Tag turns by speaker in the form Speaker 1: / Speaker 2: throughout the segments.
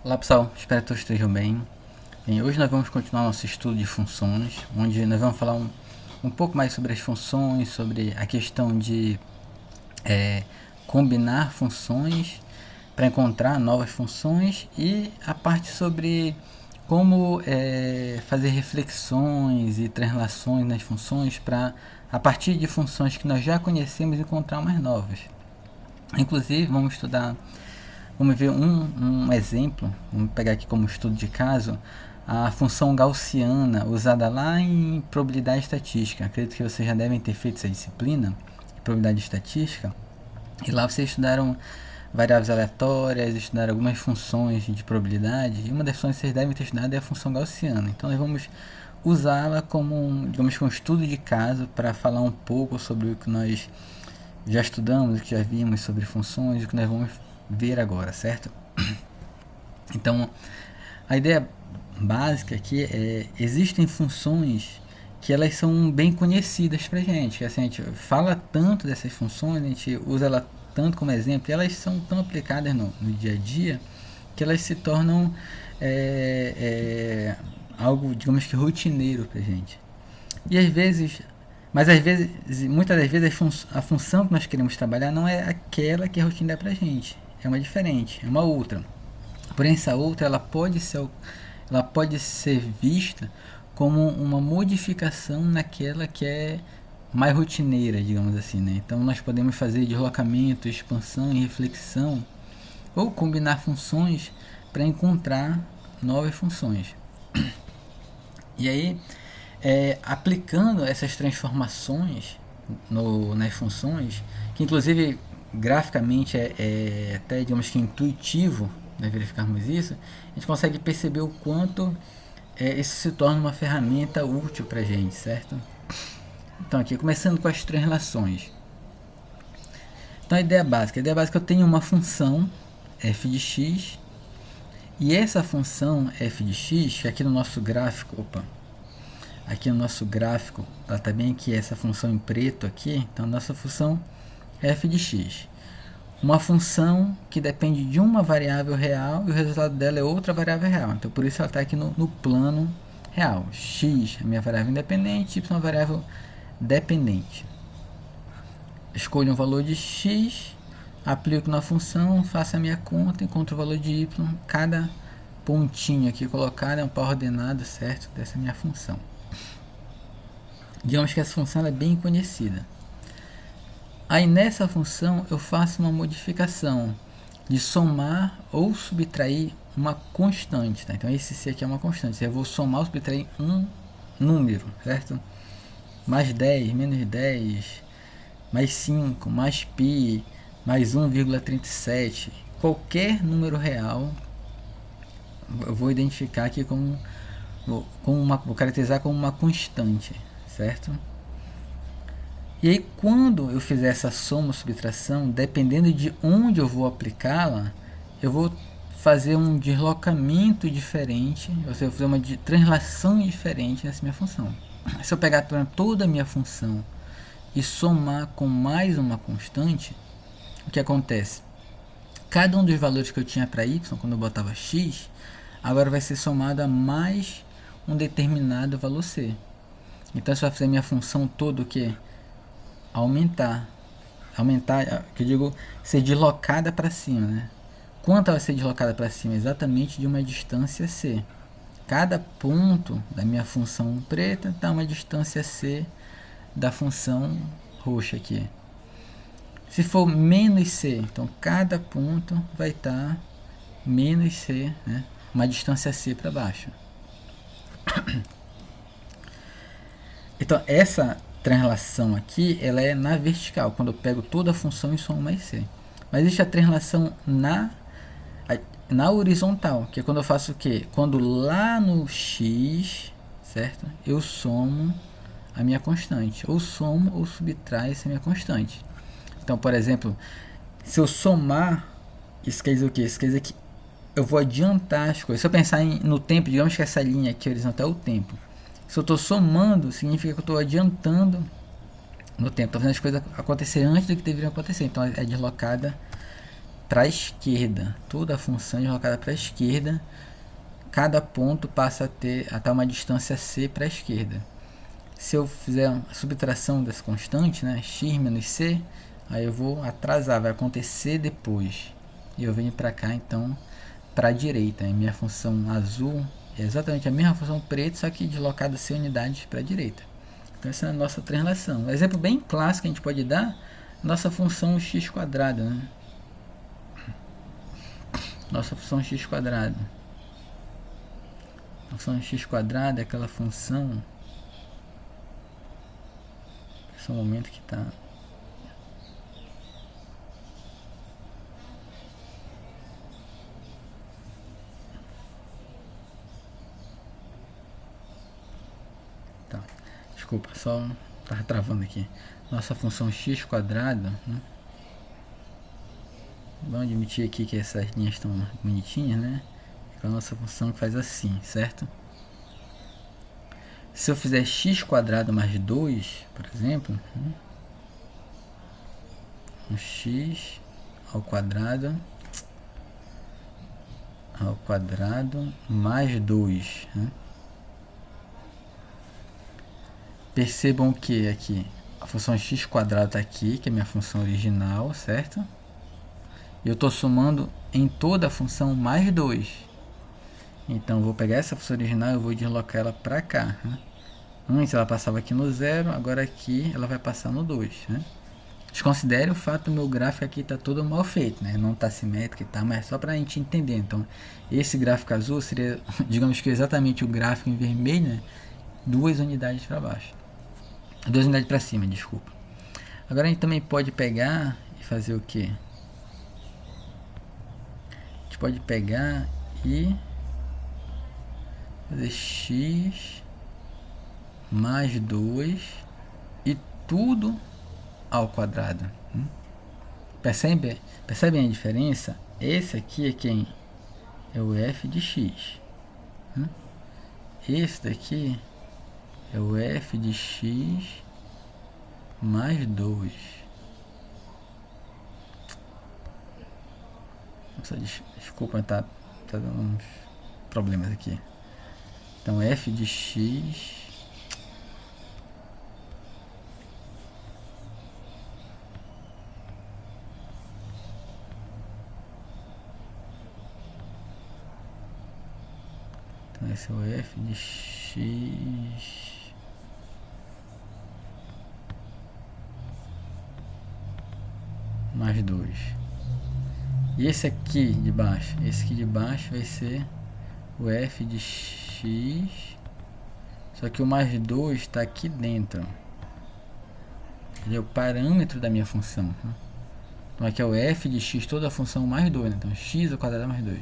Speaker 1: Olá pessoal, espero que todos estejam bem. Hoje nós vamos continuar nosso estudo de funções, onde nós vamos falar um pouco mais sobre as funções, sobre a questão de combinar funções para encontrar novas funções e a parte sobre como fazer reflexões e translações nas funções para, a partir de funções que nós já conhecemos, encontrar umas novas. Inclusive, vamos ver um exemplo, vamos pegar aqui como estudo de caso, a função gaussiana usada lá em probabilidade estatística. Acredito que vocês já devem ter feito essa disciplina, probabilidade estatística, e lá vocês estudaram variáveis aleatórias, estudaram algumas funções de probabilidade, e uma das funções que vocês devem ter estudado é a função gaussiana. Então nós vamos usá-la como, digamos, um estudo de caso para falar um pouco sobre o que nós já estudamos, o que já vimos sobre funções, o que nós vamos ver agora, certo? Então, a ideia básica aqui existem funções que elas são bem conhecidas pra gente, que assim, a gente fala tanto dessas funções, a gente usa ela tanto como exemplo, e elas são tão aplicadas no dia a dia, que elas se tornam algo, digamos que rotineiro pra gente. E às vezes, mas às vezes, muitas das vezes a função que nós queremos trabalhar não é aquela que é rotineira pra gente, é uma diferente, é uma outra. Porém, essa outra ela pode ser vista como uma modificação naquela que é mais rotineira, digamos assim, né? Então nós podemos fazer deslocamento, expansão e reflexão, ou combinar funções para encontrar novas funções. E aí, aplicando essas transformações nas funções, que inclusive graficamente é até, digamos que, intuitivo, né, verificarmos isso, a gente consegue perceber o quanto isso se torna uma ferramenta útil para a gente, certo? Então aqui, começando com as translações. Então a ideia básica eu tenho uma função f de x, e essa função f de x, que aqui no nosso gráfico, aqui no nosso gráfico, ela está bem aqui, essa função em preto aqui, então a nossa função f de x. Uma função que depende de uma variável real e o resultado dela é outra variável real. Então por isso ela está aqui no plano real. X é a minha variável independente, y é uma variável dependente. Escolho um valor de x, aplico na função, faço a minha conta, encontro o valor de y. Cada pontinho aqui colocado é um par ordenado, certo, dessa minha função. Digamos que essa função é bem conhecida. Aí nessa função eu faço uma modificação de somar ou subtrair uma constante, tá? Então esse C aqui é uma constante, eu vou somar ou subtrair um número, certo? Mais 10, menos 10, mais 5, mais π, mais 1,37, qualquer número real eu vou identificar aqui vou caracterizar como uma constante, certo? E aí quando eu fizer essa soma, subtração, dependendo de onde eu vou aplicá-la, eu vou fazer um deslocamento diferente, ou seja, eu vou fazer uma translação diferente nessa minha função. Se eu pegar toda a minha função e somar com mais uma constante, o que acontece? Cada um dos valores que eu tinha para y, quando eu botava x, agora vai ser somado a mais um determinado valor c. Então isso vai fazer a minha função toda o que? Aumentar, que eu digo, ser deslocada para cima, né? Quanto ela vai ser deslocada para cima? Exatamente de uma distância c. Cada ponto da minha função preta está uma distância c da função roxa aqui. Se for menos c, então cada ponto vai estar menos c, né? Uma distância c para baixo. Então essa translação aqui, ela é na vertical, quando eu pego toda a função e somo mais c. Mas existe a translação na horizontal, que é quando eu faço o quê? Quando lá no x, certo? Eu somo a minha constante, ou somo ou subtrai essa minha constante. Então, por exemplo, se eu somar, isso quer dizer o quê? Isso quer dizer que eu vou adiantar as coisas. Se eu pensar no tempo, digamos que essa linha aqui horizontal é o tempo. Se eu estou somando, significa que eu estou adiantando no tempo. Estou fazendo as coisas acontecer antes do que deveriam acontecer. Então é deslocada para a esquerda. Toda a função é deslocada para a esquerda. Cada ponto passa a estar uma distância c para a esquerda. Se eu fizer a subtração dessa constante, né, x menos c, aí eu vou atrasar, vai acontecer depois. E eu venho para cá, então, para a direita. A minha função azul é exatamente a mesma função preta, só que deslocada c unidades para a direita. Então essa é a nossa translação. Um exemplo bem clássico que a gente pode dar, nossa função x quadrada, né? Nossa função x quadrada. A função x quadrada é aquela função... Esse é o momento que está... Tá. Desculpa, só estava travando aqui. Nossa função x quadrada, né? Vamos admitir aqui que essas linhas estão bonitinhas, né? É a nossa função que faz assim, certo? Se eu fizer x quadrado mais 2, por exemplo, um x ao quadrado mais 2, né? Percebam que aqui a função x quadrado está aqui, que é a minha função original, certo? Eu estou somando em toda a função mais 2. Então eu vou pegar essa função original e vou deslocar ela para cá, né? Antes ela passava aqui no 0, agora aqui ela vai passar no 2, né? Desconsidere o fato do meu gráfico aqui está todo mal feito, né? Não está simétrico e tal, mas é só para a gente entender. Então, esse gráfico azul seria, digamos que exatamente o gráfico em vermelho, né? 2 unidades para baixo. 2 unidades para cima, desculpa. Agora a gente também pode pegar e fazer o quê? A gente pode pegar e fazer x mais 2 e tudo ao quadrado. Percebem a diferença? Esse aqui é quem? É o f de x. Esse daqui é o f de x mais 2. Nossa, desculpa, tá dando uns problemas aqui. Então f de x esse é o f de x mais 2. E esse aqui de baixo? Esse aqui de baixo vai ser o f de x, só que o mais 2 está aqui dentro. Ele é o parâmetro da minha função. Então aqui é o f de x, toda a função mais 2. Então x ao quadrado mais 2.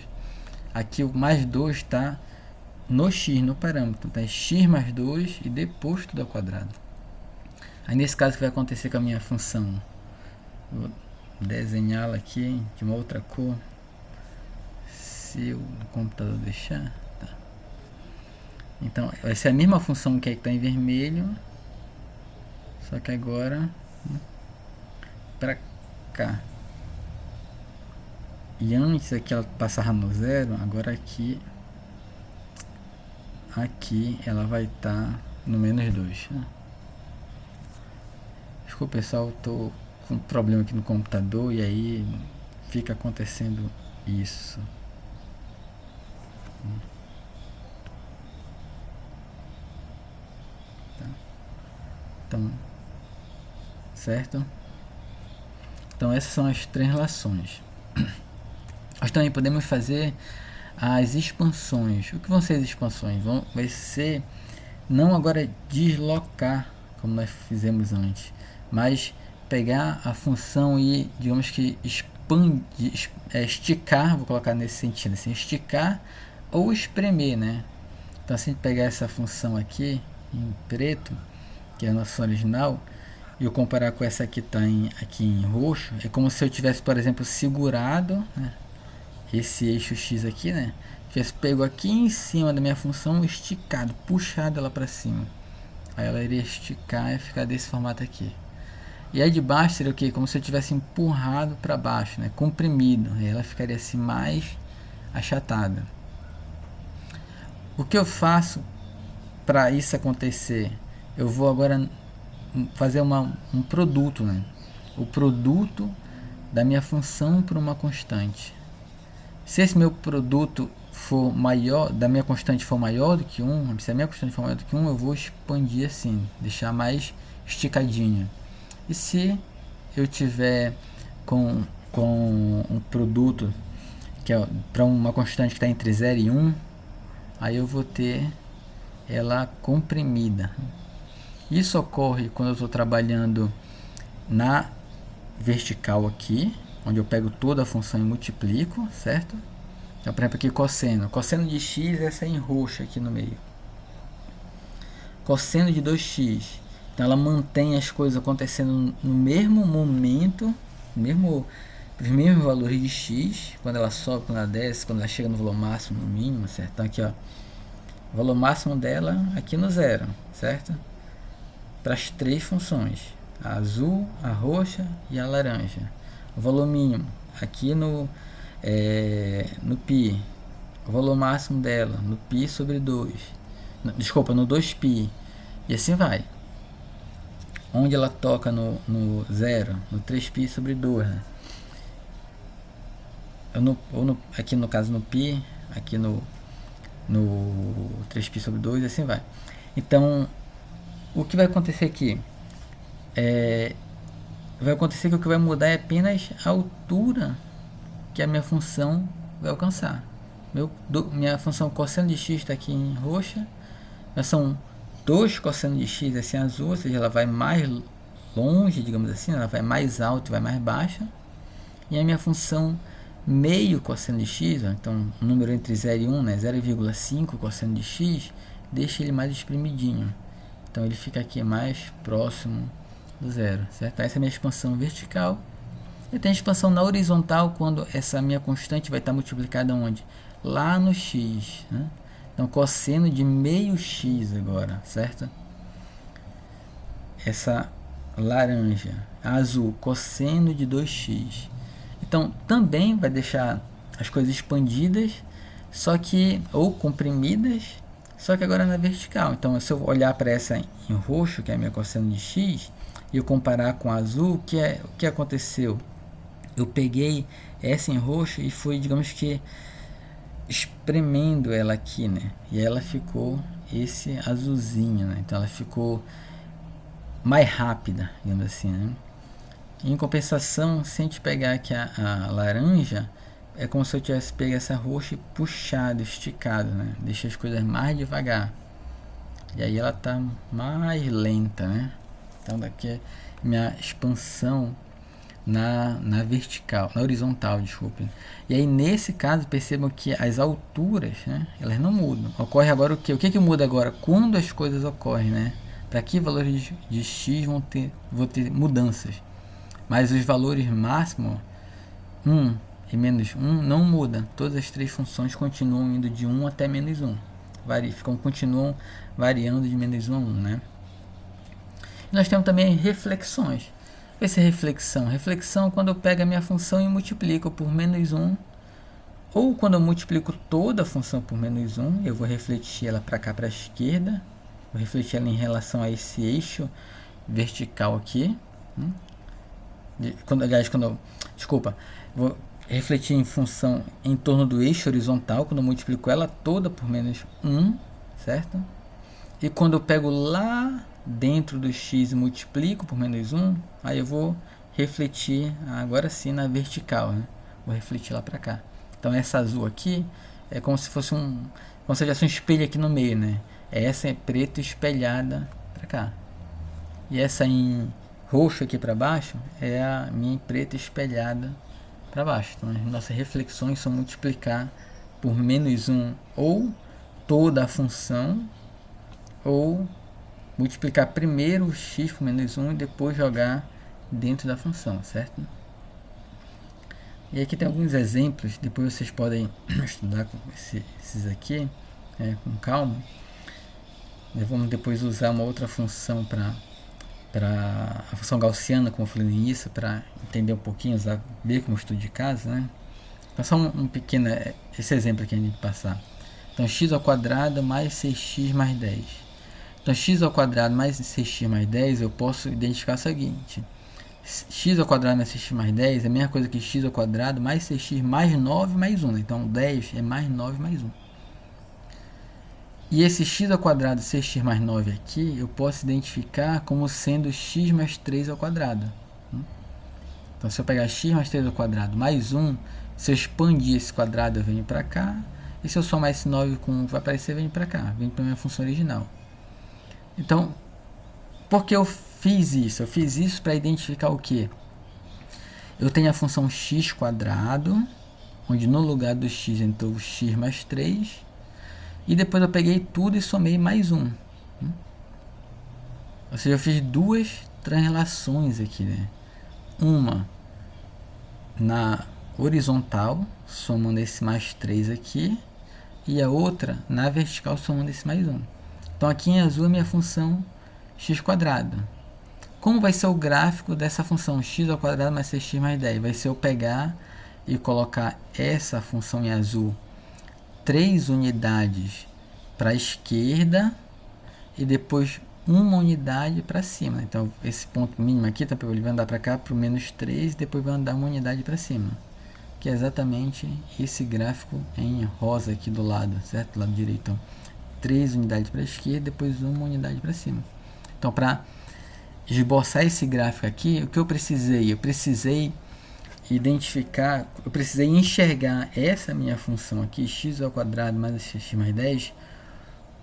Speaker 1: Aqui o mais 2 está no x, no parâmetro. Então é x mais 2 e depois tudo ao quadrado. Aí nesse caso o que vai acontecer com a minha função? Vou desenhá-la aqui de uma outra cor. Se o computador deixar. Tá. Então vai ser a mesma função que está em vermelho. Só que agora para cá. E antes aqui ela passava no 0, agora aqui ela vai estar no menos 2. Desculpa pessoal, tô com um problema aqui no computador e aí fica acontecendo isso. Tá. Então, certo? Então essas são as translações. Nós também podemos fazer as expansões. O que vão ser as expansões? Vai ser não agora deslocar, como nós fizemos antes, mas pegar a função e, digamos que, expandir, esticar, vou colocar nesse sentido, assim, esticar ou espremer, né? Então, se a gente pegar essa função aqui, em preto, que é a nossa original, e eu comparar com essa que está aqui em roxo, é como se eu tivesse, por exemplo, segurado, né, esse eixo x aqui, né? Tivesse pego aqui em cima da minha função, esticado, puxado ela para cima. Aí ela iria esticar e ficar desse formato aqui. E aí de baixo seria o que? Como se eu tivesse empurrado para baixo, né? Comprimido. E ela ficaria assim mais achatada. O que eu faço para isso acontecer? Eu vou agora fazer um produto, né? O produto da minha função para uma constante. Se esse meu produto for maior, da minha constante for maior do que 1, se a minha constante for maior do que 1, eu vou expandir assim, deixar mais esticadinho. E se eu tiver com um produto que é para uma constante que está entre 0 e 1, aí eu vou ter ela comprimida. Isso ocorre quando eu estou trabalhando na vertical aqui, onde eu pego toda a função e multiplico, certo? Então, por exemplo, aqui cosseno. Cosseno de x é essa em roxo aqui no meio. Cosseno de 2x. Então ela mantém as coisas acontecendo no mesmo momento, os mesmos valores de x, quando ela sobe, quando ela desce, quando ela chega no valor máximo, no mínimo, certo? Então aqui, ó, o valor máximo dela aqui no zero, certo? Para as três funções, a azul, a roxa e a laranja. O valor mínimo aqui no π, o valor máximo dela no π sobre 2, desculpa, no 2π, e assim vai. Onde ela toca no zero, no 3π sobre 2, né? Aqui no caso no π, aqui no 3π sobre 2, e assim vai. Então, o que vai acontecer aqui? Vai acontecer que o que vai mudar é apenas a altura que a minha função vai alcançar. Minha função cosseno de x está aqui em roxa, são 2 cosseno de x assim azul, ou seja, ela vai mais longe, digamos assim, ela vai mais alta e vai mais baixa. E a minha função meio cosseno de x, ó, então o número entre 0 e 1, né, 0,5 cosseno de x, deixa ele mais espremidinho. Então ele fica aqui mais próximo do zero, certo? Essa é a minha expansão vertical. Eu tenho a expansão na horizontal quando essa minha constante vai estar multiplicada onde? Lá no x, né? Então cosseno de meio x agora, certo? Essa laranja, azul, cosseno de 2x. Então também vai deixar as coisas expandidas, só que ou comprimidas, só que agora na vertical. Então se eu olhar para essa em roxo, que é a minha cosseno de x, e eu comparar com a azul, o que aconteceu? Eu peguei essa em roxo e fui, digamos que, espremendo ela aqui, né? E ela ficou esse azulzinho, né? Então ela ficou mais rápida, digamos assim, né? Em compensação, se a gente pegar aqui a laranja, é como se eu tivesse pego essa roxa e puxado, esticado, né? Deixa as coisas mais devagar. E aí ela tá mais lenta, né? Então daqui é minha expansão na vertical, na horizontal, desculpe. E aí nesse caso percebam que as alturas, né, elas não mudam. Ocorre agora o que? O que muda agora? Quando as coisas ocorrem, né? Para que valores de x vão ter mudanças. Mas os valores máximos, 1 e menos 1, não mudam. Todas as três funções continuam indo de 1 até menos 1. Continuam variando de menos 1 a 1, né? E nós temos também reflexões. Essa reflexão quando eu pego a minha função e multiplico por menos 1, ou quando eu multiplico toda a função por menos 1, eu vou refletir ela para cá, para a esquerda, vou refletir ela em relação a esse eixo vertical aqui, vou refletir em função em torno do eixo horizontal, quando eu multiplico ela toda por menos 1, certo? E quando eu pego lá dentro do x e multiplico por menos 1, aí eu vou refletir agora sim na vertical, né? Vou refletir lá para cá. Então essa azul aqui é como se fosse como se tivesse um espelho aqui no meio, né? Essa é preto espelhada para cá. E essa em roxo aqui para baixo é a minha preta espelhada para baixo. Então as nossas reflexões são multiplicar por menos 1 ou toda a função, ou multiplicar primeiro o x por menos 1 e depois jogar dentro da função, certo? E aqui tem alguns exemplos, depois vocês podem estudar com esses aqui, com calma. Vamos depois usar uma outra função para para a função gaussiana, como eu falei no início, para entender um pouquinho, usar, ver como estudo de caso, né? Então só um pequeno, esse exemplo aqui a gente passar. Então x ao quadrado mais 6x mais 10. Então x ao quadrado mais 6x mais 10, eu posso identificar o seguinte: x ao quadrado mais 6x mais 10 é a mesma coisa que x ao quadrado mais 6x mais 9 mais 1. Então 10 é mais 9 mais 1. E esse x ao quadrado 6x mais 9 aqui, eu posso identificar como sendo x mais 3 ao quadrado. Então se eu pegar x mais 3 ao quadrado mais 1, se eu expandir esse quadrado eu venho para cá. E se eu somar esse 9 com 1 vai aparecer, vem para cá, vem para a minha função original. Então, por que eu fiz isso? Eu fiz isso para identificar o que? Eu tenho a função x quadrado, onde no lugar do x entrou o x mais 3, e depois eu peguei tudo e somei mais 1. Ou seja, eu fiz duas translações aqui, né? Uma na horizontal, somando esse mais 3 aqui, e a outra na vertical, somando esse mais 1. Então aqui em azul é minha função x quadrado. Como vai ser o gráfico dessa função x ao quadrado mais 6x mais 10? Vai ser eu pegar e colocar essa função em azul 3 unidades para a esquerda e depois uma unidade para cima. Então esse ponto mínimo aqui, tá, ele vai andar para cá para o menos 3 e depois vai andar uma unidade para cima, que é exatamente esse gráfico em rosa aqui do lado, certo? Do lado direito. Então, 3 unidades para a esquerda, depois uma unidade para cima. Então, para esboçar esse gráfico aqui, o que eu precisei? Eu precisei identificar, eu precisei enxergar essa minha função aqui, x ao quadrado mais x mais 10,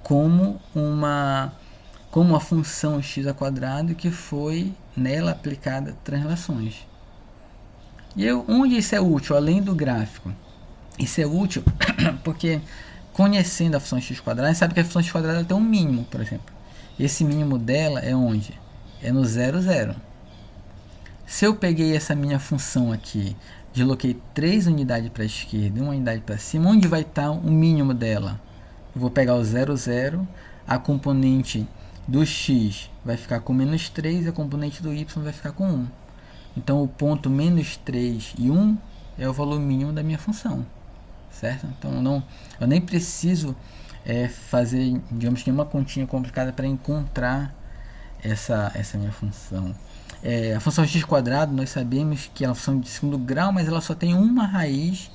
Speaker 1: como uma função x ao quadrado que foi nela aplicada translações. E onde isso é útil, além do gráfico? Isso é útil porque, conhecendo a função x quadrado, a gente sabe que a função x quadrado tem um mínimo, por exemplo. Esse mínimo dela é onde? É no 0, 0. Se eu peguei essa minha função aqui, desloquei 3 unidades para a esquerda e uma unidade para cima, onde vai estar o mínimo dela? Eu vou pegar o 0, 0, a componente do x vai ficar com menos 3 e a componente do y vai ficar com 1. Então o ponto menos 3 e 1 é o valor mínimo da minha função, certo? Então eu nem preciso fazer, digamos que uma continha complicada para encontrar essa minha função. A função x quadrado, nós sabemos que é uma função de segundo grau, mas ela só tem uma raiz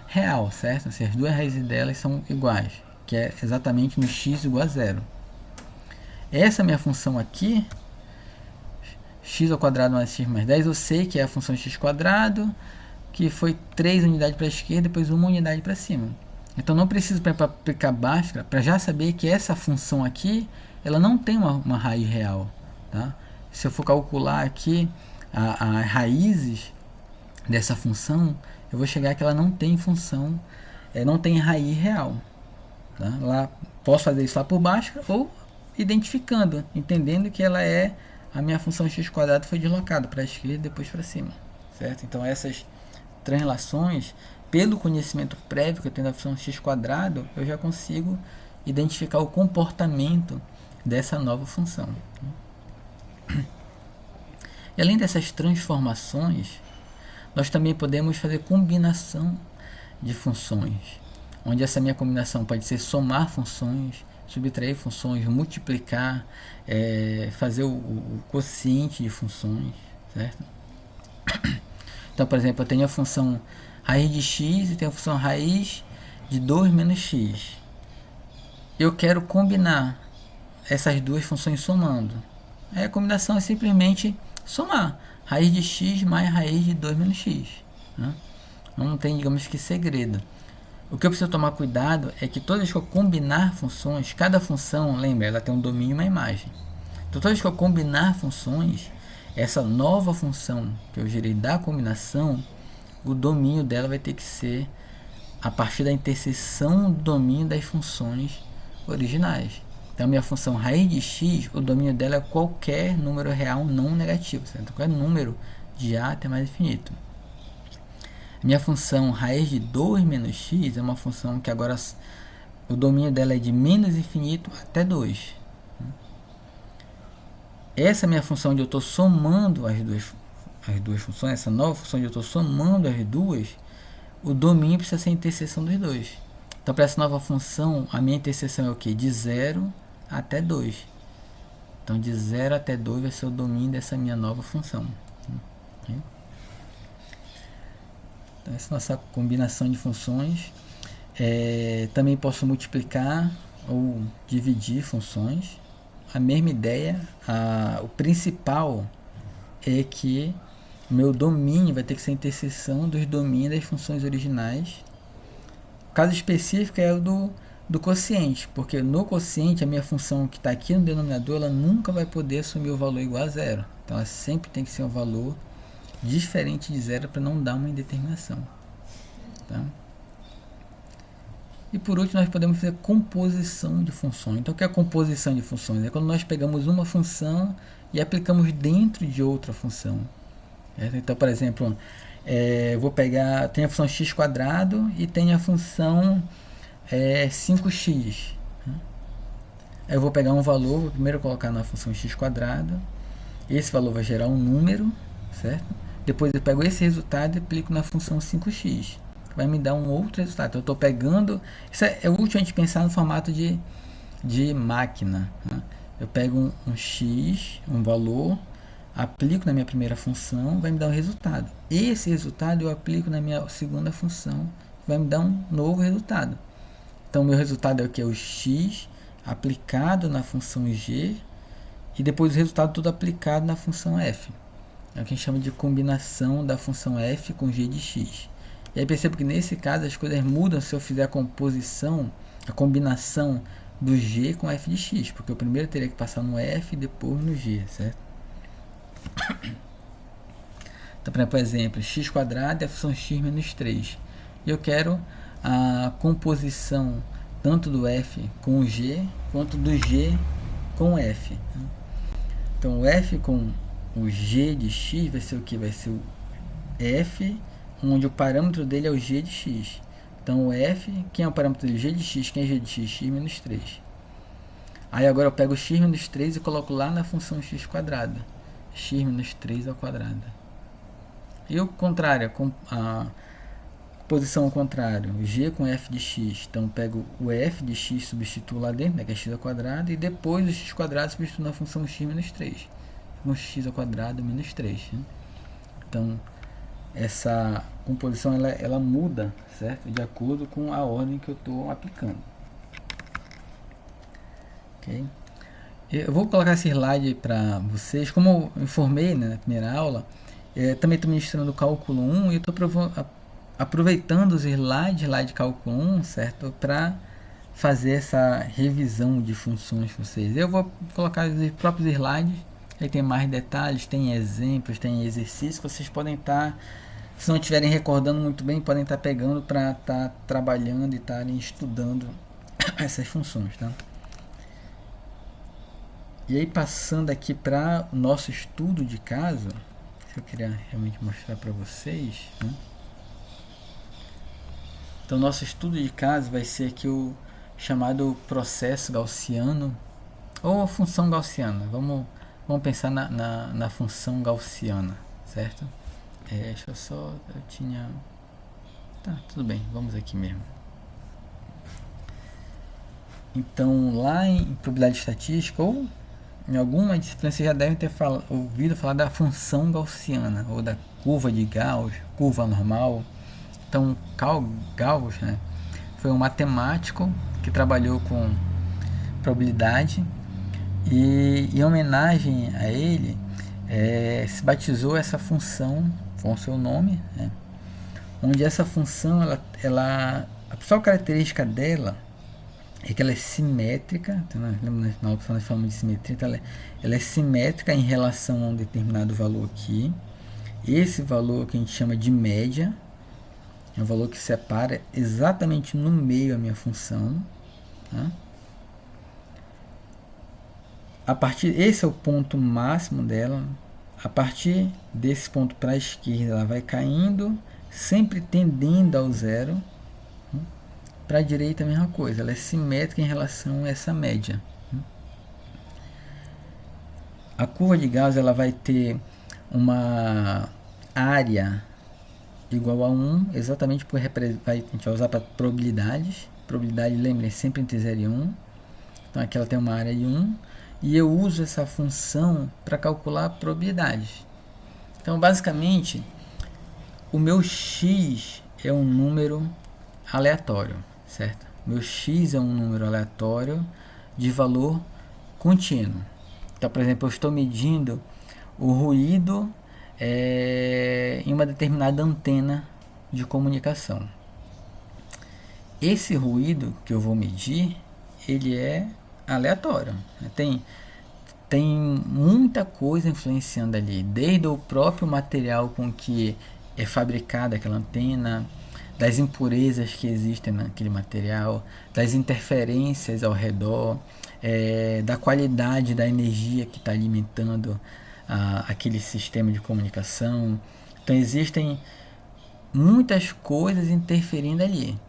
Speaker 1: real, certo? Assim, as duas raízes delas são iguais, que é exatamente no x igual a 0. Essa minha função aqui, x ao quadrado mais x mais 10, eu sei que é a função x quadrado, que foi 3 unidades para a esquerda, depois uma unidade para cima. Então não preciso para aplicar Bhaskara para já saber que essa função aqui, ela não tem uma raiz real, tá? Se eu for calcular aqui as raízes dessa função, eu vou chegar que ela não tem função, não tem raiz real, tá? Lá, posso fazer isso lá por Bhaskara ou identificando, entendendo que ela é a minha função x quadrado foi deslocada para a esquerda e depois para cima, certo? Então essas translações, pelo conhecimento prévio que eu tenho da função x quadrado, eu já consigo identificar o comportamento dessa nova função. E além dessas transformações, nós também podemos fazer combinação de funções, onde essa minha combinação pode ser somar funções, subtrair funções, multiplicar, fazer o quociente de funções, certo? Então, por exemplo, eu tenho a função raiz de x e tenho a função raiz de 2 menos x. Eu quero combinar essas duas funções somando. Aí a combinação é simplesmente somar raiz de x mais raiz de 2 menos x, né? Não tem, digamos que, segredo. O que eu preciso tomar cuidado é que toda vez que eu combinar funções, cada função, lembra, ela tem um domínio e uma imagem. Então, toda vez que eu combinar funções, essa nova função que eu gerei da combinação, o domínio dela vai ter que ser a partir da interseção do domínio das funções originais. Então, a minha função raiz de x, o domínio dela é qualquer número real não negativo, certo? Qualquer número de a até mais infinito. Minha função raiz de 2 menos x é uma função que agora o domínio dela é de menos infinito até 2. essa minha função onde eu estou somando as duas funções, essa nova função onde eu estou somando as duas, o domínio precisa ser a interseção dos dois. Então, para essa nova função, a minha interseção é o quê? De 0 até 2. Então, de 0 até 2 vai ser o domínio dessa minha nova função. Então, essa é a nossa combinação de funções. Também posso multiplicar ou dividir funções. A mesma ideia, o principal é que o meu domínio vai ter que ser a interseção dos domínios das funções originais. O caso específico é o do quociente, porque no quociente a minha função que está aqui no denominador, ela nunca vai poder assumir o valor igual a zero. Então ela sempre tem que ser um valor diferente de zero para não dar uma indeterminação. Tá? E por último, nós podemos fazer composição de funções. Então, o que é a composição de funções? É quando nós pegamos uma função e aplicamos dentro de outra função. Então, por exemplo, vou pegar, tem a função x² e tem a função 5x. Aí eu vou pegar um valor, vou primeiro colocar na função x², esse valor vai gerar um número, certo? Depois eu pego esse resultado e aplico na função 5x. Vai me dar um outro resultado. Então, eu estou pegando... Isso é útil a gente pensar no formato de máquina. Né? Eu pego um x, um valor, aplico na minha primeira função, vai me dar um resultado. Esse resultado eu aplico na minha segunda função, vai me dar um novo resultado. Então, o meu resultado é o que? O x aplicado na função g e depois o resultado todo aplicado na função f. É o que a gente chama de combinação da função f com g de x. E aí percebo que nesse caso as coisas mudam se eu fizer a composição, a combinação do g com f de x, porque eu primeiro teria que passar no f e depois no g, certo? Então, por exemplo, x² é a função x menos 3. E eu quero a composição tanto do f com o g, quanto do g com o f. Então, o f com o g de x vai ser o que? Vai ser o f, onde o parâmetro dele é o g de x. Então, o f, quem é o parâmetro dele? G de x. Quem é g de x? X menos 3. Aí, agora eu pego o x menos 3 e coloco lá na função x². X menos 3 ao quadrado. E o contrário, a posição ao contrário, g com f de x. Então, eu pego o f de x, substituo lá dentro, né, que é x², e depois o x² substituo na função x menos 3. Com x² menos 3. Né? Então, essa composição ela muda, certo? De acordo com a ordem que eu estou aplicando. Ok? Eu vou colocar esse slide para vocês. Como eu informei, né, na primeira aula, também estou ministrando o cálculo 1 e estou aproveitando os slides lá de cálculo 1, certo? Para fazer essa revisão de funções com vocês. Eu vou colocar os próprios slides. Aí tem mais detalhes, tem exemplos, tem exercícios que vocês podem estar, se não estiverem recordando muito bem, podem estar pegando para estar trabalhando e estarem estudando essas funções, tá? E aí, passando aqui para o nosso estudo de caso, que eu queria realmente mostrar para vocês, né? Então, nosso estudo de caso vai ser aqui o chamado processo gaussiano ou a função gaussiana. Vamos pensar na função gaussiana, certo? Deixa eu só... Eu tinha... Tá, tudo bem, vamos aqui mesmo. Então, lá em probabilidade estatística, ou em alguma disciplina, vocês já devem ter ouvido falar da função gaussiana, ou da curva de Gauss, curva normal. Então, Carl Gauss, né, foi um matemático que trabalhou com probabilidade, e em homenagem a ele, se batizou essa função com o seu nome, né, onde essa função, a principal característica dela é que ela é simétrica. Então, na opção nós falamos de simetria, então ela é simétrica em relação a um determinado valor aqui. Esse valor que a gente chama de média é um valor que separa exatamente no meio a minha função, tá? Esse é o ponto máximo dela. A partir desse ponto para a esquerda, ela vai caindo, sempre tendendo ao zero. Para a direita, a mesma coisa, ela é simétrica em relação a essa média. A curva de Gauss ela vai ter uma área igual a 1, exatamente porque a gente vai usar para probabilidades. Probabilidade, lembrem, sempre entre 0 e 1. Então aqui ela tem uma área de 1. E eu uso essa função para calcular probabilidades. Então basicamente, o meu x é um número aleatório, certo? Meu x é um número aleatório de valor contínuo. Então, por exemplo, eu estou medindo o ruído em uma determinada antena de comunicação. Esse ruído que eu vou medir, ele é aleatório. Tem muita coisa influenciando ali, desde o próprio material com que é fabricada aquela antena, das impurezas que existem naquele material, das interferências ao redor, da qualidade da energia que está alimentando aquele sistema de comunicação. Então existem muitas coisas interferindo ali.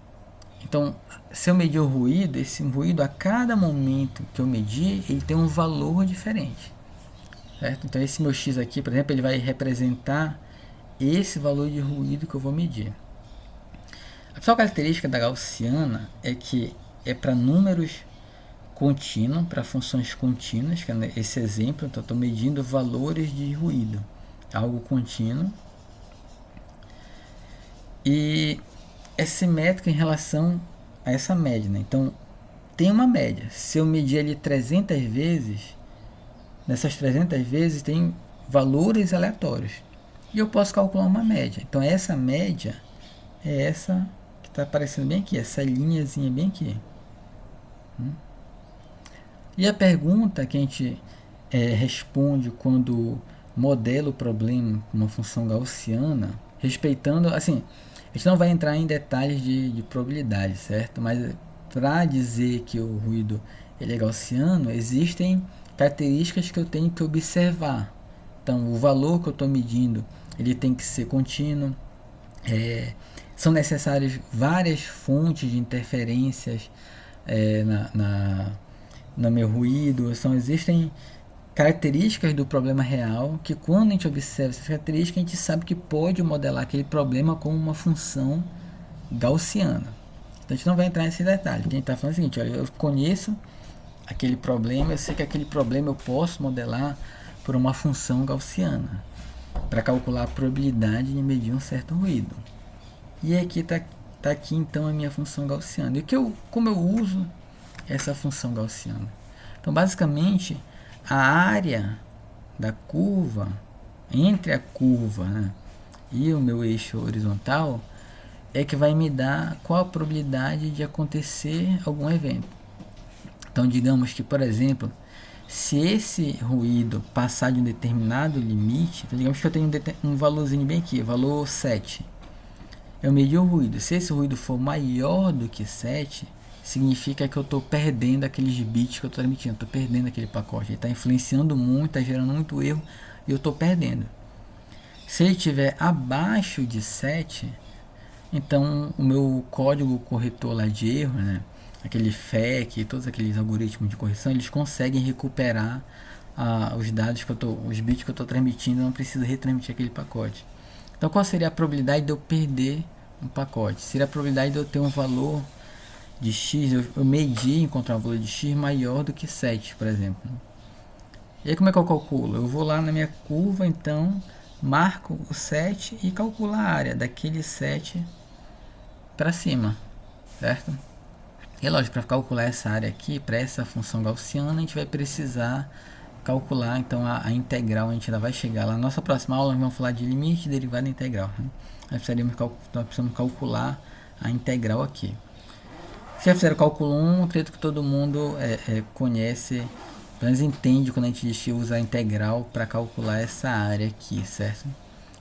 Speaker 1: Então, se eu medir o ruído, esse ruído a cada momento que eu medir, ele tem um valor diferente, certo? Então esse meu x aqui, por exemplo, ele vai representar esse valor de ruído que eu vou medir. A principal característica da gaussiana é que é para números contínuos, para funções contínuas, que é esse exemplo, então eu estou medindo valores de ruído, algo contínuo, e é simétrica em relação a essa média, né? Então tem uma média. Se eu medir ali 300 vezes, nessas 300 vezes tem valores aleatórios. E eu posso calcular uma média. Então essa média é essa que está aparecendo bem aqui, essa linhazinha bem aqui. E a pergunta que a gente responde quando modela o problema com uma função gaussiana, respeitando, assim, a gente não vai entrar em detalhes de probabilidade, certo? Mas para dizer que o ruído ele é gaussiano, existem características que eu tenho que observar. Então, o valor que eu estou medindo, ele tem que ser contínuo. São necessárias várias fontes de interferências no meu ruído. Existem características do problema real que, quando a gente observa essas características, a gente sabe que pode modelar aquele problema como uma função gaussiana. Então a gente não vai entrar nesse detalhe. A gente está falando o seguinte: olha, eu conheço aquele problema, eu sei que aquele problema eu posso modelar por uma função gaussiana para calcular a probabilidade de medir um certo ruído. E aqui está aqui então a minha função gaussiana. E como eu uso essa função gaussiana? Então basicamente a área da curva, entre a curva, né, e o meu eixo horizontal, é que vai me dar qual a probabilidade de acontecer algum evento. Então digamos que, por exemplo, se esse ruído passar de um determinado limite, então digamos que eu tenho um valorzinho bem aqui, valor 7. Eu medi o ruído. Se esse ruído for maior do que 7, significa que eu estou perdendo aqueles bits que eu estou emitindo, estou perdendo aquele pacote, ele está influenciando muito, está gerando muito erro e eu estou perdendo. Se ele estiver abaixo de 7, então o meu código corretor lá de erro, né, aquele FEC, todos aqueles algoritmos de correção, eles conseguem recuperar os dados os bits que eu estou transmitindo, não preciso retransmitir aquele pacote. Então qual seria a probabilidade de eu perder um pacote? Seria a probabilidade de eu ter um valor de x, eu medi encontrar um valor de x maior do que 7, por exemplo. E aí como é que eu calculo? Eu vou lá na minha curva, então marco o 7 e calculo a área daquele 7 para cima, certo? E lógico, para calcular essa área aqui, para essa função gaussiana, a gente vai precisar calcular então a integral. A gente ainda vai chegar lá. Na nossa próxima aula nós vamos falar de limite, derivada e integral, né? Nós precisamos calcular a integral aqui. Se já fizeram o cálculo 1, acredito que todo mundo conhece, pelo menos entende quando a gente diz que usa a integral para calcular essa área aqui, certo?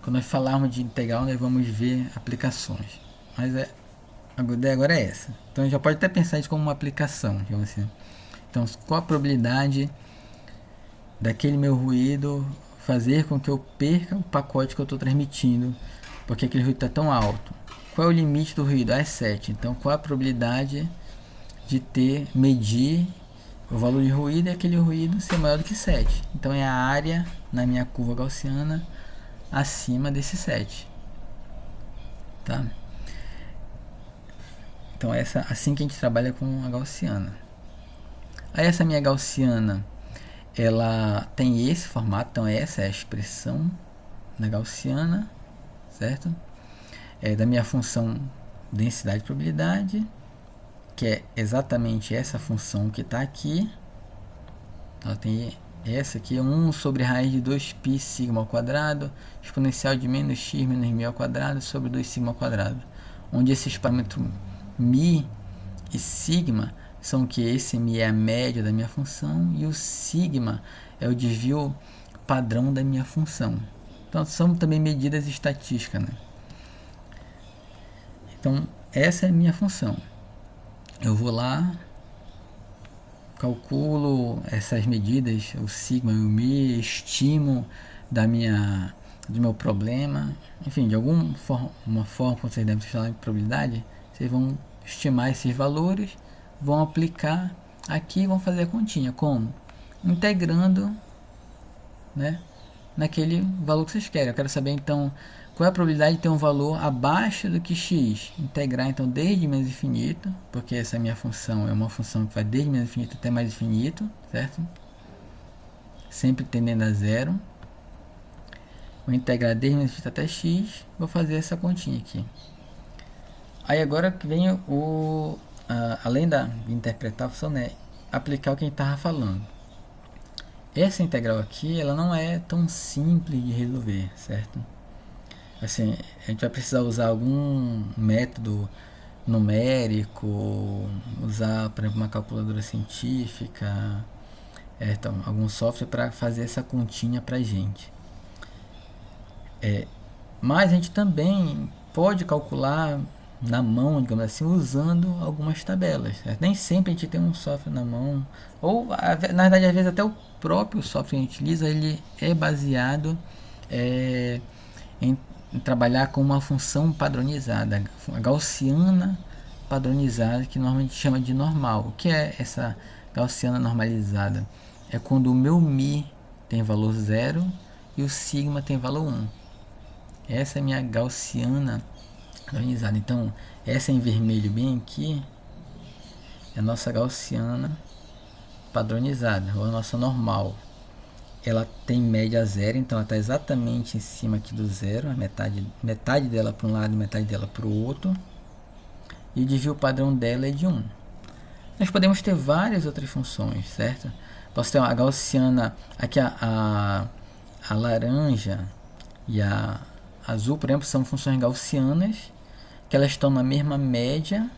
Speaker 1: Quando nós falarmos de integral, nós vamos ver aplicações. Mas a ideia agora é essa. Então a gente já pode até pensar isso como uma aplicação, digamos assim. Então, qual a probabilidade daquele meu ruído fazer com que eu perca o pacote que eu estou transmitindo, porque aquele ruído está tão alto? Qual é o limite do ruído? É 7. Então, qual a probabilidade de medir o valor de ruído é aquele ruído ser maior do que 7. Então é a área na minha curva gaussiana acima desse 7. Tá? Então essa, assim que a gente trabalha com a gaussiana. Aí essa minha gaussiana, ela tem esse formato, então essa é a expressão da gaussiana, certo? É da minha função densidade e probabilidade, que é exatamente essa função que está aqui. Ela tem essa aqui, 1 sobre raiz de 2π sigma ao quadrado, exponencial de menos x menos μ ao quadrado sobre 2 sigma ao quadrado. Onde esses parâmetros μ e sigma são que esse μ é a média da minha função e o sigma é o desvio padrão da minha função. Então são também medidas estatísticas, né? Então essa é a minha função. Eu vou lá, calculo essas medidas, o sigma e o μ, estimo do meu problema, enfim, de alguma forma, quando vocês devem falar em probabilidade, vocês vão estimar esses valores, vão aplicar aqui e vão fazer a continha. Como? Integrando, né, naquele valor que vocês querem. Eu quero saber então qual é a probabilidade de ter um valor abaixo do que x. Integrar então desde menos infinito, porque essa minha função é uma função que vai desde menos infinito até mais infinito, certo? Sempre tendendo a zero. Vou integrar desde menos infinito até x, vou fazer essa continha aqui. Aí agora que vem além de interpretar a função, né, aplicar o que a gente estava falando. Essa integral aqui, ela não é tão simples de resolver, certo? Assim, a gente vai precisar usar algum método numérico, usar, por exemplo, uma calculadora científica, então, algum software para fazer essa continha para a gente. Mas a gente também pode calcular na mão, digamos assim, usando algumas tabelas. Certo? Nem sempre a gente tem um software na mão, ou na verdade às vezes até o próprio software que a gente utiliza, ele é baseado em trabalhar com uma função padronizada, a gaussiana padronizada, que normalmente chama de normal. O que é essa gaussiana normalizada? É quando o meu μ tem valor 0 e o sigma tem valor 1. Essa é a minha gaussiana padronizada. Então, essa em vermelho bem aqui é a nossa gaussiana padronizada, ou a nossa normal. Ela tem média zero, então ela está exatamente em cima aqui do zero, a metade dela para um lado e metade dela para o outro. E o desvio padrão dela é de 1. Nós podemos ter várias outras funções, certo? Posso ter a gaussiana, aqui a laranja e a azul, por exemplo, são funções gaussianas, que elas estão na mesma média,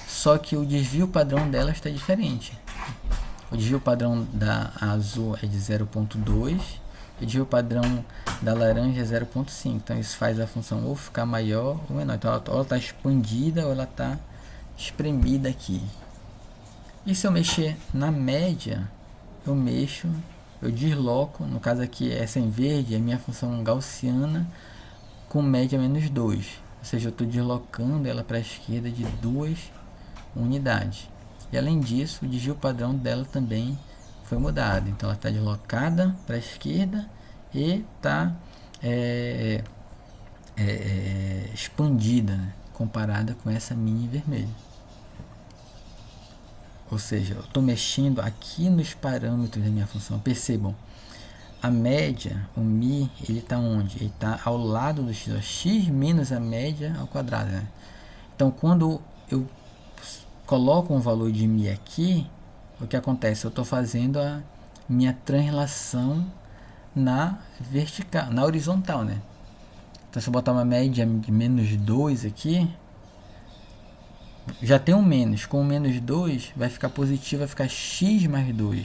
Speaker 1: só que o desvio padrão delas está diferente. O desvio padrão da azul é de 0,2 e o desvio padrão da laranja é 0,5. Então isso faz a função ou ficar maior ou menor. Então ela está expandida ou ela está espremida aqui. E se eu mexer na média, eu desloco, no caso aqui essa em verde é a minha função gaussiana com média menos 2. Ou seja, eu estou deslocando ela para a esquerda de 2 unidades. E além disso, o desvio padrão dela também foi mudado. Então ela está deslocada para a esquerda e está expandida, né, comparada com essa minha em vermelho. Ou seja, eu estou mexendo aqui nos parâmetros da minha função. Percebam, a média, o μ, ele está onde? Ele está ao lado do x, x menos a média ao quadrado. Né? Então, quando eu coloco um valor de μ aqui, o que acontece? Eu estou fazendo a minha translação na vertical, na horizontal, né? Então, se eu botar uma média de menos 2 aqui, já tem um menos. Com o menos 2, vai ficar positivo, vai ficar x mais 2.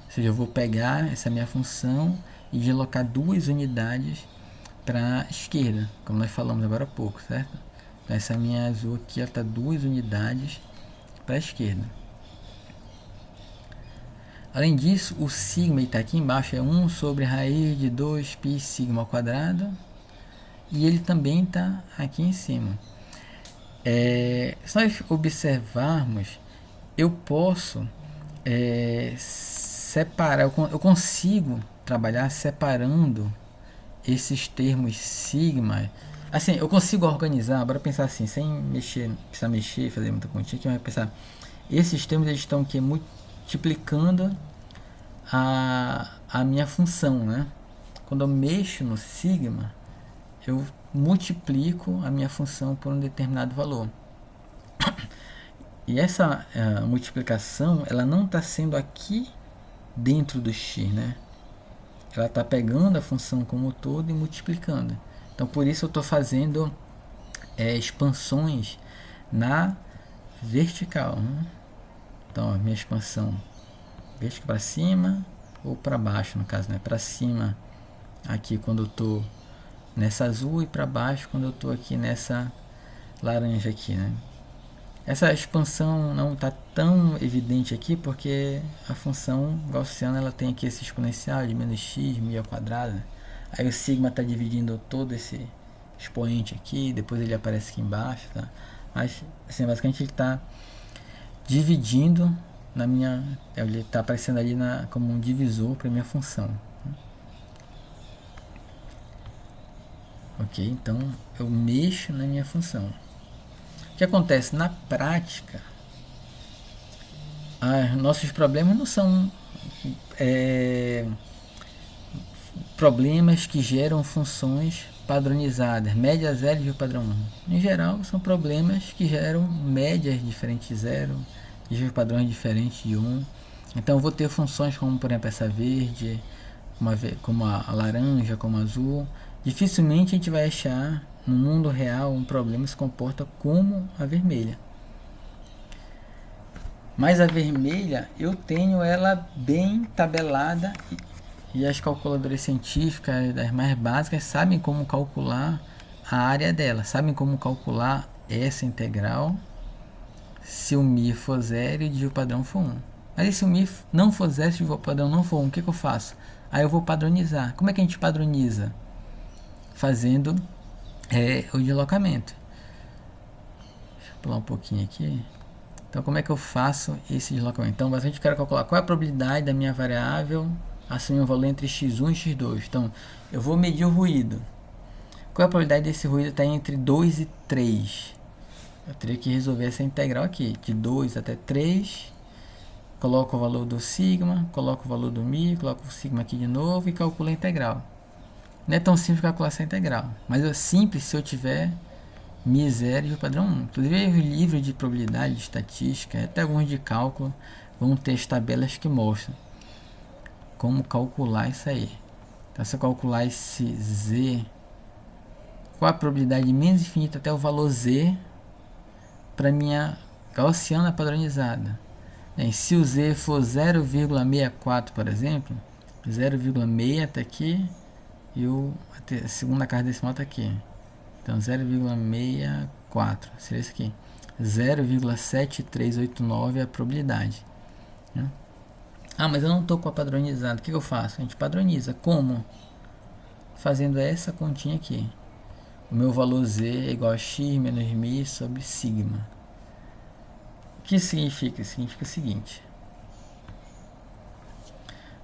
Speaker 1: Ou seja, eu vou pegar essa minha função e deslocar 2 unidades para a esquerda, como nós falamos agora há pouco, certo? Então, essa minha azul aqui está 2 unidades para a esquerda. Além disso, o sigma está aqui embaixo, é 1 sobre raiz de 2π sigma ao quadrado, e ele também está aqui em cima. Se nós observarmos, eu posso separar, eu consigo trabalhar separando esses termos sigma. Assim, eu consigo organizar, bora pensar assim, sem mexer, precisar mexer, fazer muita continha, que vai pensar, esses termos eles estão aqui multiplicando a minha função, né? Quando eu mexo no sigma, eu multiplico a minha função por um determinado valor. E essa multiplicação, ela não está sendo aqui dentro do x, né? Ela está pegando a função como um todo e multiplicando. Então, por isso eu estou fazendo expansões na vertical, né? Então, a minha expansão vertical para cima ou para baixo, no caso, né? Para cima aqui quando eu estou nessa azul e para baixo quando eu estou aqui nessa laranja aqui, né? Essa expansão não está tão evidente aqui porque a função gaussiana ela tem aqui esse exponencial de menos x, μ ao quadrado. Aí o sigma está dividindo todo esse expoente aqui, depois ele aparece aqui embaixo, tá? Mas assim, basicamente ele está dividindo na minha, ele está aparecendo ali como um divisor para minha função. Ok, então eu mexo na minha função. O que acontece na prática? Nossos problemas não são problemas que geram funções padronizadas, média zero e o padrão 1. Em geral, são problemas que geram médias diferentes de zero e padrões diferentes de 1. Então, eu vou ter funções como, por exemplo, essa verde, como a laranja, como a azul. Dificilmente a gente vai achar no mundo real um problema que se comporta como a vermelha. Mas a vermelha, eu tenho ela bem tabelada e as calculadoras científicas, das mais básicas, sabem como calcular a área dela, sabem como calcular essa integral se o μ for 0 e o padrão for 1. Mas se o μ não for 0 e o padrão não for 1, o que eu faço? Aí eu vou padronizar. Como é que a gente padroniza? Fazendo o deslocamento. Deixa eu pular um pouquinho aqui. Então, como é que eu faço esse deslocamento? Então, basicamente, eu quero calcular qual é a probabilidade da minha variável assumir um valor entre x1 e x2. Então, eu vou medir o ruído. Qual é a probabilidade desse ruído estar entre 2 e 3? Eu teria que resolver essa integral aqui, de 2 até 3. Coloco o valor do sigma, coloco o valor do μ, coloco o sigma aqui de novo e calculo a integral. Não é tão simples calcular essa integral, mas é simples se eu tiver μ 0 e o padrão 1. Inclusive, os livros de probabilidade, de estatística, até alguns de cálculo, vão ter as tabelas que mostram como calcular isso aí. Então, se eu calcular esse z, qual a probabilidade menos infinita até o valor z para minha gaussiana padronizada? Se o z for 0,64, por exemplo, 0,6 está aqui e a segunda casa decimal está aqui. Então, 0,64 seria isso aqui. 0,7389 é a probabilidade. Né? Mas eu não estou com a padronizada. O que eu faço? A gente padroniza. Como? Fazendo essa continha aqui. O meu valor z é igual a x menos μ sobre sigma. O que significa? Significa o seguinte.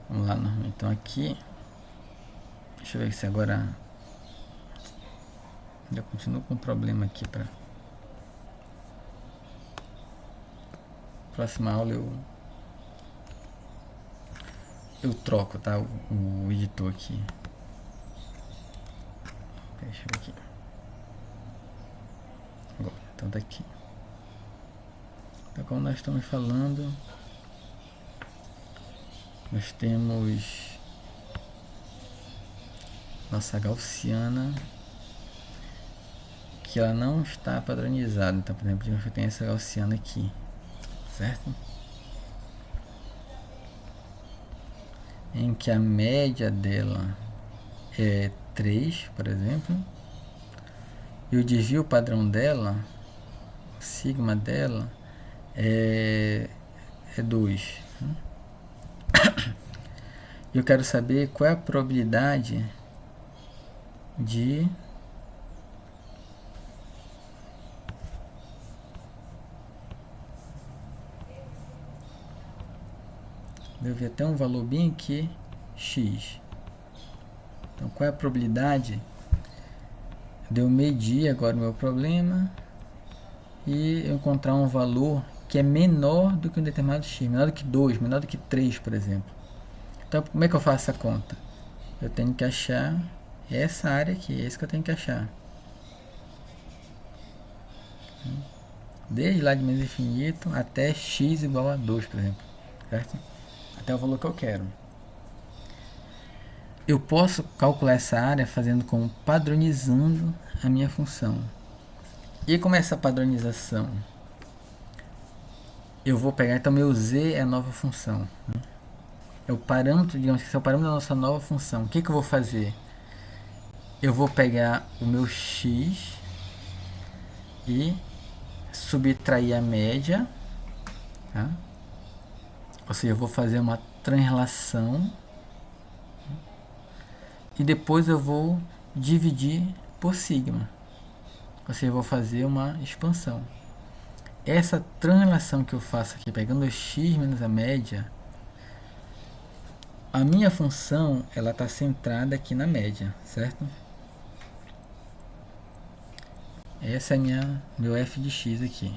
Speaker 1: Vamos lá, então aqui. Deixa eu ver se agora... Eu continuo com um problema aqui para... Próxima aula eu troco, tá? O editor aqui. Deixa eu ver aqui. Agora, então tá aqui. Então, como nós estamos falando, nós temos nossa gaussiana, que ela não está padronizada. Então, por exemplo, eu tenho essa gaussiana aqui, certo? Em que a média dela é 3, por exemplo, e o desvio padrão dela, o sigma dela, é 2. E eu quero saber qual é a probabilidade de Eu vi até um valor bem aqui, x. Então, qual é a probabilidade de eu medir agora o meu problema e eu encontrar um valor que é menor do que um determinado x, menor do que 2, menor do que 3, por exemplo. Então, como é que eu faço essa conta? Eu tenho que achar essa área aqui, é isso que eu tenho que achar. Desde lá de menos infinito até x igual a 2, por exemplo. Certo? Até o valor que eu quero. Eu posso calcular essa área fazendo como padronizando a minha função. E como é essa padronização? Eu vou pegar, então meu z é a nova função. É o parâmetro, digamos que é o parâmetro da nossa nova função. O que eu vou fazer? Eu vou pegar o meu x e subtrair a média, tá? Ou seja, eu vou fazer uma translação e depois eu vou dividir por sigma. Ou seja, eu vou fazer uma expansão. Essa translação que eu faço aqui, pegando o x menos a média, a minha função ela está centrada aqui na média, certo? Essa é meu f de x aqui.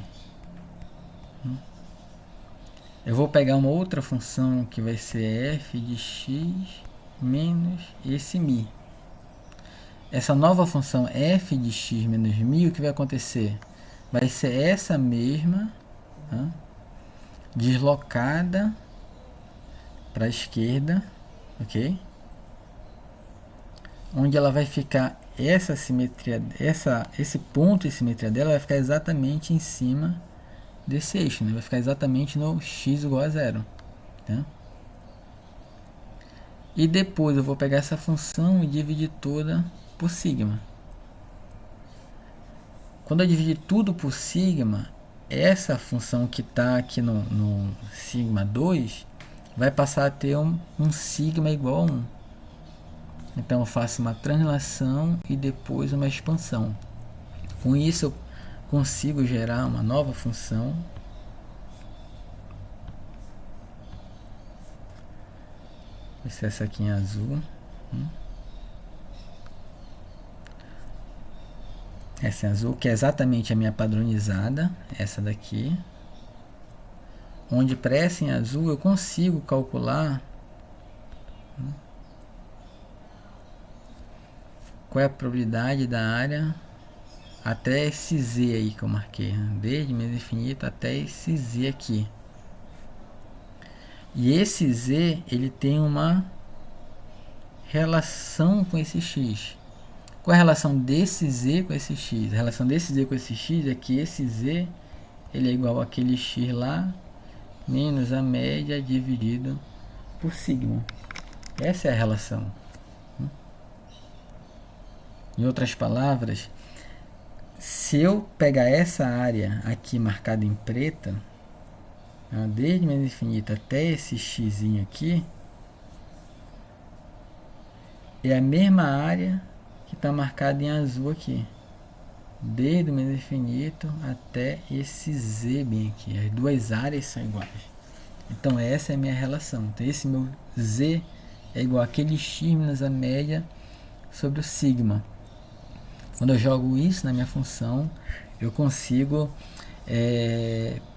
Speaker 1: Eu vou pegar uma outra função que vai ser f de x menos esse μ. Essa nova função f de x menos μ, o que vai acontecer? Vai ser essa mesma, tá? Deslocada para a esquerda, ok? Onde ela vai ficar essa simetria, esse ponto de simetria dela vai ficar exatamente em cima desse eixo, né? Vai ficar exatamente no x igual a 0, tá? E depois eu vou pegar essa função e dividir toda por sigma. Quando eu dividir tudo por sigma, essa função que está aqui no sigma 2 vai passar a ter um sigma igual a 1. Então eu faço uma translação e depois uma expansão. Com isso eu consigo gerar uma nova função. Vai ser essa aqui em azul. Essa em azul, que é exatamente a minha padronizada, essa daqui. Onde para essa em azul eu consigo calcular qual é a probabilidade da área até esse z aí que eu marquei, desde menos infinito até esse z aqui. E esse z ele tem uma relação com esse x. Qual é a relação desse z com esse x? A relação desse z com esse x é que esse z ele é igual àquele x lá menos a média dividido por sigma. Essa é a relação. Em outras palavras, se eu pegar essa área aqui marcada em preta, desde menos infinito até esse x aqui, é a mesma área que está marcada em azul aqui, desde o menos infinito até esse z bem aqui. As duas áreas são iguais. Então essa é a minha relação. Então esse meu z é igual àquele x menos a média sobre o sigma. Quando eu jogo isso na minha função, eu consigo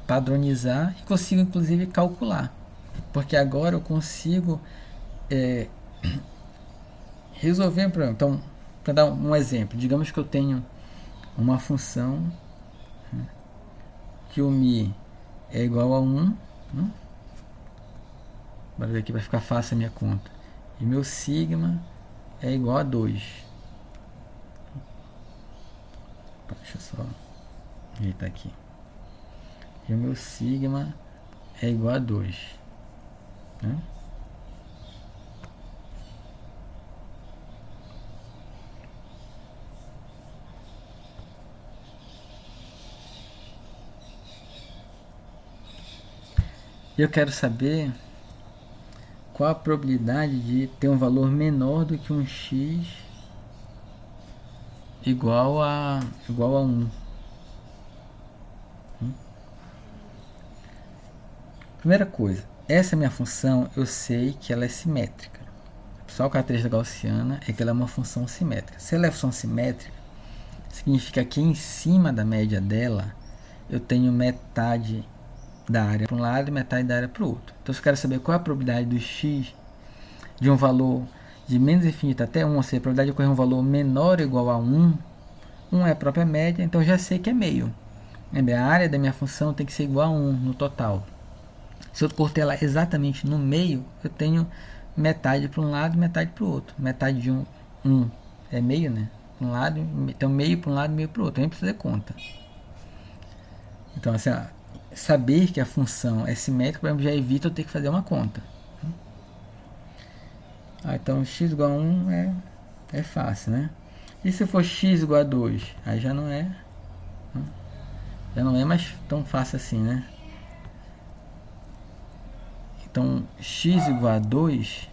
Speaker 1: padronizar e consigo inclusive calcular. Porque agora eu consigo resolver o problema. Então, para dar um exemplo, digamos que eu tenho uma função que o μ é igual a 1. Bora ver aqui, vai ficar fácil a minha conta. E meu sigma é igual a 2. Deixa eu só ajeitar aqui. E o meu sigma é igual a 2. Né? Eu quero saber qual a probabilidade de ter um valor menor do que um x igual a 1. Primeira coisa, essa minha função, eu sei que ela é simétrica. Só a característica gaussiana é que ela é uma função simétrica. Se ela é função simétrica, significa que em cima da média dela, eu tenho metade da área para um lado e metade da área para o outro. Então, se eu quero saber qual é a probabilidade do x de um valor de menos infinito até 1, ou seja, a probabilidade de ocorrer um valor menor ou igual a 1, 1 é a própria média, então eu já sei que é meio. Lembra, a área da minha função tem que ser igual a 1 no total. Se eu cortei ela exatamente no meio, eu tenho metade para um lado e metade para o outro. Metade de 1 é meio, né? Um lado, então meio para um lado e meio para o outro. Nem precisa fazer conta. Então, assim, saber que a função é simétrica, por exemplo, já evita eu ter que fazer uma conta. Então x igual a 1 é fácil, né? E se for x igual a 2? Aí já não é mais tão fácil assim, né? Então, x igual a 2,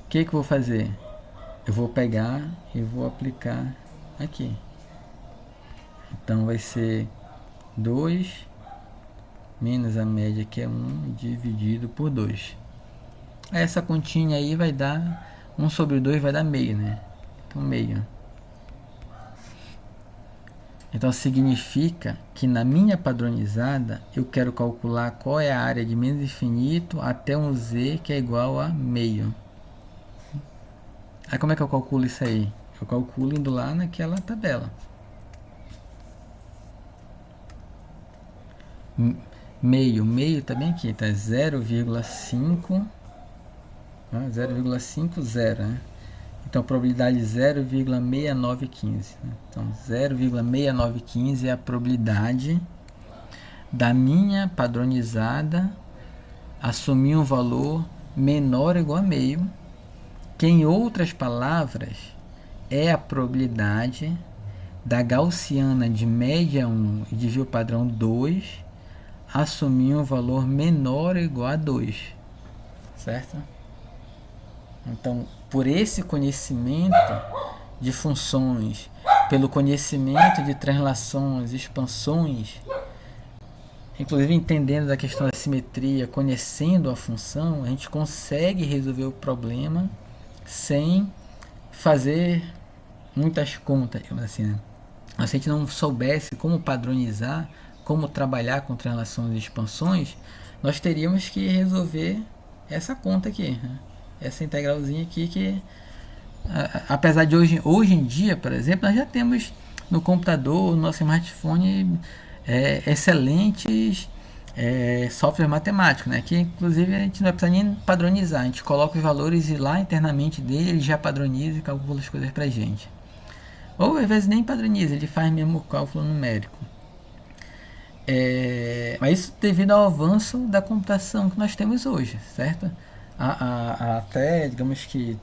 Speaker 1: o que eu vou fazer? Eu vou pegar e vou aplicar aqui. Então, vai ser 2 menos a média, que é 1, dividido por 2. Essa continha aí vai dar 1 sobre 2, vai dar meio, né? Então, meio. Então, significa que na minha padronizada, eu quero calcular qual é a área de menos infinito até um z que é igual a meio. Aí, como é que eu calculo isso aí? Eu calculo indo lá naquela tabela. Meio tá bem aqui, tá 0,5, 0,50, né? Então, probabilidade 0,6915. Então, 0,6915 é a probabilidade da minha padronizada assumir um valor menor ou igual a meio, que em outras palavras é a probabilidade da gaussiana de média 1 e desvio padrão 2 assumir um valor menor ou igual a 2, certo? Então, por esse conhecimento de funções, pelo conhecimento de translações, expansões, inclusive entendendo da questão da simetria, conhecendo a função, a gente consegue resolver o problema sem fazer muitas contas, assim, né? Se a gente não soubesse como padronizar, como trabalhar com translações e expansões, nós teríamos que resolver essa conta aqui, né? Essa integralzinha aqui que, apesar de hoje em dia, por exemplo, nós já temos no computador, no nosso smartphone, excelentes softwares matemáticos, né? Que inclusive a gente não vai precisar nem padronizar, a gente coloca os valores e lá internamente dele ele já padroniza e calcula as coisas pra gente. Ou às vezes nem padroniza, ele faz mesmo o cálculo numérico. Mas isso devido ao avanço da computação que nós temos hoje, certo? Até, digamos que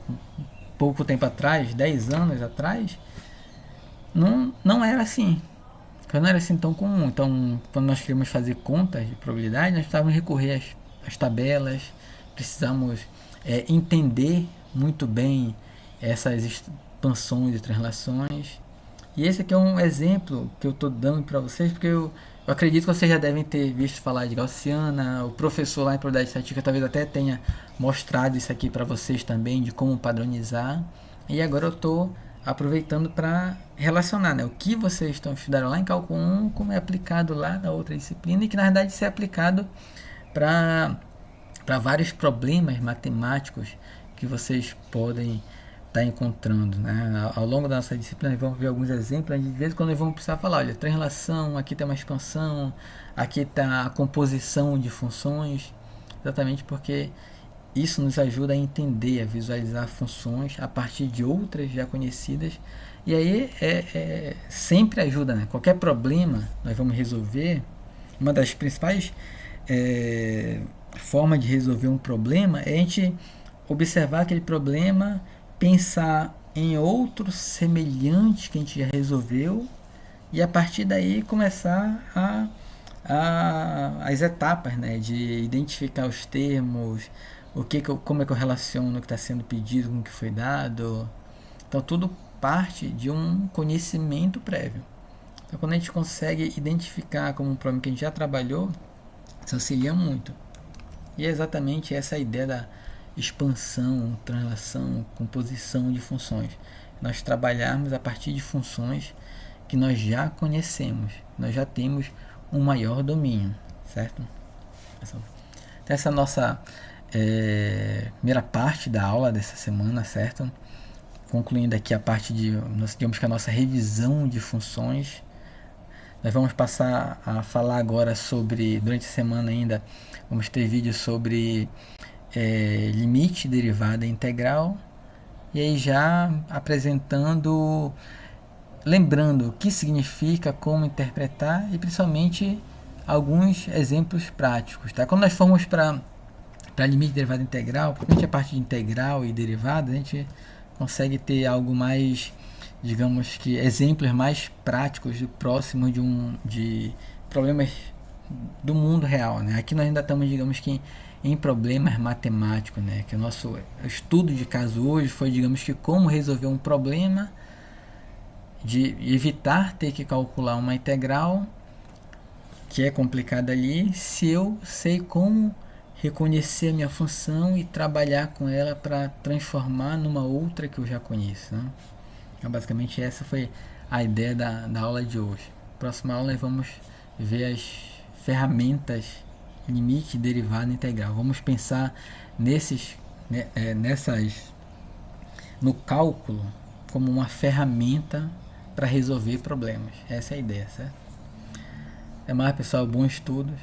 Speaker 1: pouco tempo atrás, 10 anos atrás, não era assim. Não era assim tão comum. Então, quando nós queríamos fazer contas de probabilidade, nós precisávamos recorrer às tabelas, precisamos entender muito bem essas expansões e translações. E esse aqui é um exemplo que eu estou dando para vocês, porque eu acredito que vocês já devem ter visto falar de gaussiana. O professor lá em probabilidade estatística talvez até tenha mostrado isso aqui para vocês também, de como padronizar. E agora eu estou aproveitando para relacionar, né, o que vocês estão estudando lá em cálculo 1, como é aplicado lá na outra disciplina, e que na verdade isso é aplicado para vários problemas matemáticos que vocês podem estar encontrando, né? Ao longo da nossa disciplina vamos ver alguns exemplos, de vez em quando vamos precisar falar, olha, tem relação, aqui tem uma expansão, aqui está a composição de funções, exatamente porque isso nos ajuda a entender, a visualizar funções a partir de outras já conhecidas, e aí sempre ajuda, né? Qualquer problema nós vamos resolver, uma das principais formas de resolver um problema é a gente observar aquele problema, pensar em outros semelhantes que a gente já resolveu e a partir daí começar as etapas, né, de identificar os termos, como é que eu relaciono o que está sendo pedido com o que foi dado. Então tudo parte de um conhecimento prévio. Então quando a gente consegue identificar como um problema que a gente já trabalhou, Isso auxilia muito. E é exatamente essa a ideia da expansão, translação, composição de funções. Nós trabalharmos a partir de funções que nós já conhecemos, nós já temos um maior domínio, certo? Essa nossa primeira parte da aula dessa semana, certo? Concluindo aqui a parte de, digamos que a nossa revisão de funções. Nós vamos passar a falar agora sobre, durante a semana ainda, vamos ter vídeos sobre limite, derivada e integral. E aí já apresentando, lembrando o que significa, como interpretar e principalmente alguns exemplos práticos. Tá? Quando nós formos para limite, derivada e integral, principalmente a parte de integral e derivada, a gente consegue ter algo mais, digamos que exemplos mais práticos, próximos de problemas do mundo real, né? Aqui nós ainda estamos, digamos que em problemas matemáticos, né? Que o nosso estudo de caso hoje foi, digamos que como resolver um problema, de evitar ter que calcular uma integral que é complicada ali, se eu sei como reconhecer a minha função e trabalhar com ela para transformar numa outra que eu já conheço, né? Então, basicamente essa foi a ideia da aula de hoje. Próxima aula nós vamos ver as ferramentas limite, derivada e integral. Vamos pensar no cálculo como uma ferramenta para resolver problemas. Essa é a ideia, certo? Até mais, pessoal. Bons estudos.